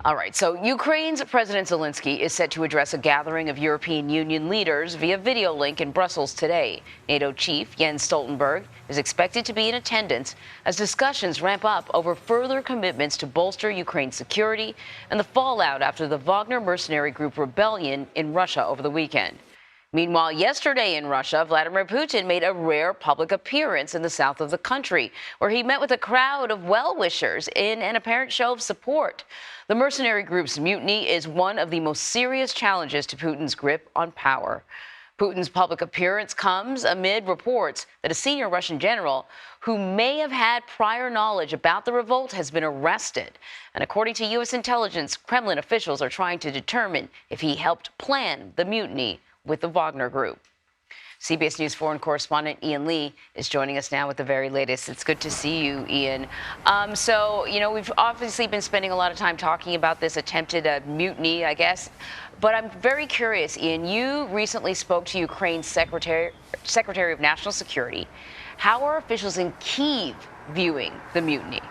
All right, so Ukraine's President Zelensky is set to address a gathering of European Union leaders via video link in Brussels today. NATO chief Jens Stoltenberg is expected to be in attendance as discussions ramp up over further commitments to bolster Ukraine's security and the fallout after the Wagner mercenary group rebellion in Russia over the weekend. Meanwhile, yesterday in Russia, Vladimir Putin made a rare public appearance in the south of the country, where he met with a crowd of well-wishers in an apparent show of support. The mercenary group's mutiny is one of the most serious challenges to Putin's grip on power. Putin's public appearance comes amid reports that a senior Russian general who may have had prior knowledge about the revolt has been arrested. And according to U.S. intelligence, Kremlin officials are trying to determine if he helped plan the mutiny with the Wagner Group. CBS News foreign correspondent Ian Lee is joining us now with the very latest. It's good to see you, Ian. We've obviously been spending a lot of time talking about this attempted mutiny, I guess. But I'm very curious, Ian. You recently spoke to Ukraine's Secretary of National Security. How are officials in Kyiv viewing the mutiny?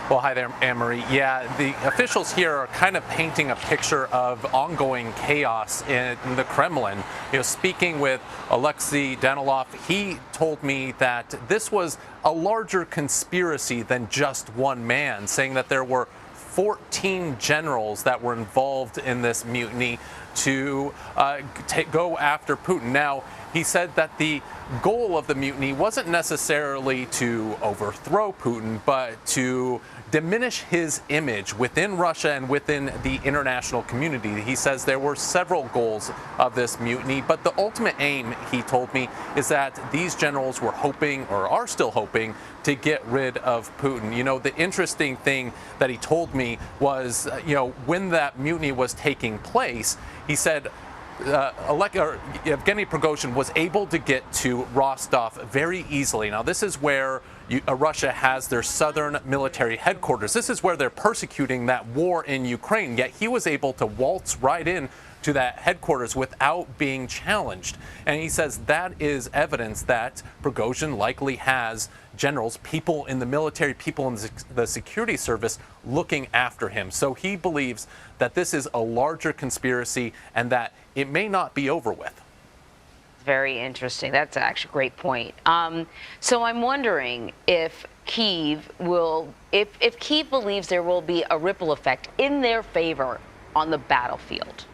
Well, hi there, Anne-Marie. Yeah, the officials here are kind of painting a picture of ongoing chaos in the Kremlin. Speaking with Oleksiy Danilov, he told me that this was a larger conspiracy than just one man, saying that there were 14 generals that were involved in this mutiny to go after Putin. Now, he said that the goal of the mutiny wasn't necessarily to overthrow Putin, but to diminish his image within Russia and within the international community. He says there were several goals of this mutiny, but the ultimate aim, he told me, is that these generals were hoping, or are still hoping, to get rid of Putin. The interesting thing that he told me was, when that mutiny was taking place, he said Yevgeny Prigozhin was able to get to Rostov very easily. Now, this is where Russia has their southern military headquarters. This is where they're persecuting that war in Ukraine, yet he was able to waltz right in to that headquarters without being challenged. And he says that is evidence that Prigozhin likely has generals, people in the military, people in the security service looking after him. So he believes that this is a larger conspiracy and that it may not be over with. Very interesting. That's actually a great point. So I'm wondering if Kyiv if Kyiv believes there will be a ripple effect in their favor on the battlefield.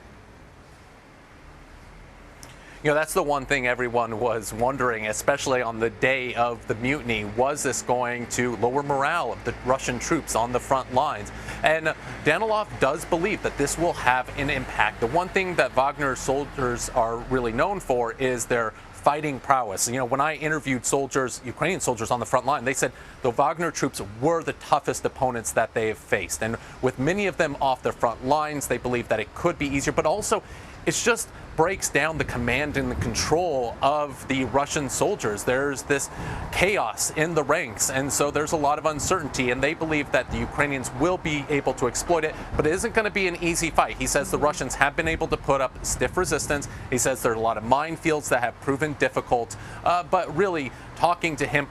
That's the one thing everyone was wondering, especially on the day of the mutiny. Was this going to lower morale of the Russian troops on the front lines? And Danilov does believe that this will have an impact. The one thing that Wagner soldiers are really known for is their fighting prowess. When I interviewed soldiers, Ukrainian soldiers on the front line, they said the Wagner troops were the toughest opponents that they have faced. And with many of them off the front lines, they believe that it could be easier, but also it's just breaks down the command and the control of the Russian soldiers. There's this chaos in the ranks, and so there's a lot of uncertainty, and they believe that the Ukrainians will be able to exploit it, but it isn't going to be an easy fight. He says the Russians have been able to put up stiff resistance. He says there are a lot of minefields that have proven difficult, but really talking to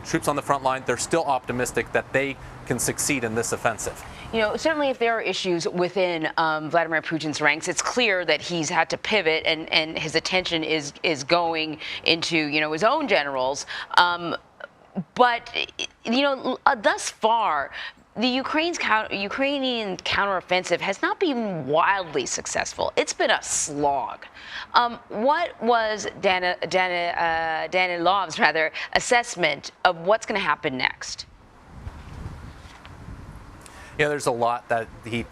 troops on the front line, they're still optimistic that they can succeed in this offensive. Certainly if there are issues within Vladimir Putin's ranks, it's clear that he's had to pivot and his attention is going into, his own generals. But thus far, the Ukrainian counteroffensive has not been wildly successful. It's been a slog. What was Danilov's assessment of what's going to happen next? There's a lot that he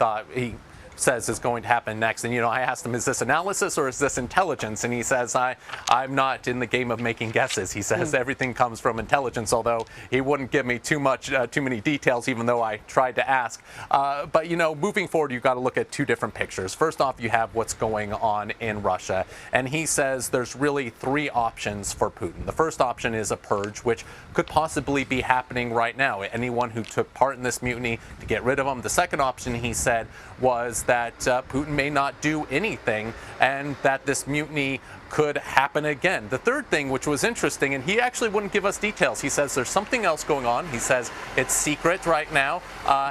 says is going to happen next. And, I asked him, is this analysis or is this intelligence? And he says, I'm not in the game of making guesses. He says everything comes from intelligence, although he wouldn't give me too many details, even though I tried to ask. But, moving forward, you've got to look at two different pictures. First off, you have what's going on in Russia. And he says there's really three options for Putin. The first option is a purge, which could possibly be happening right now. Anyone who took part in this mutiny, to get rid of them. The second option, he said, was that Putin may not do anything and that this mutiny could happen again. The third thing, which was interesting, and he actually wouldn't give us details. He says there's something else going on. He says it's secret right now,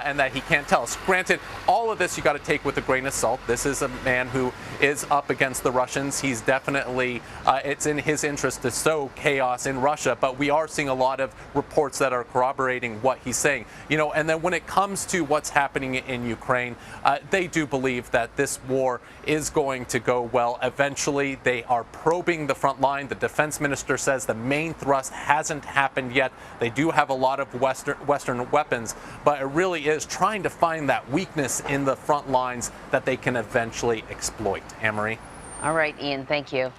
and that he can't tell us. Granted, all of this you got to take with a grain of salt. This is a man who is up against the Russians. He's definitely, it's in his interest to sow chaos in Russia, but we are seeing a lot of reports that are corroborating what he's saying. And then when it comes to what's happening in Ukraine, they do believe that this war is going to go well eventually. They are probing the front line. The defense minister says the main thrust hasn't happened yet. They do have a lot of Western weapons, but it really is trying to find that weakness in the front lines that they can eventually exploit. Anne-Marie? All right, Ian, thank you.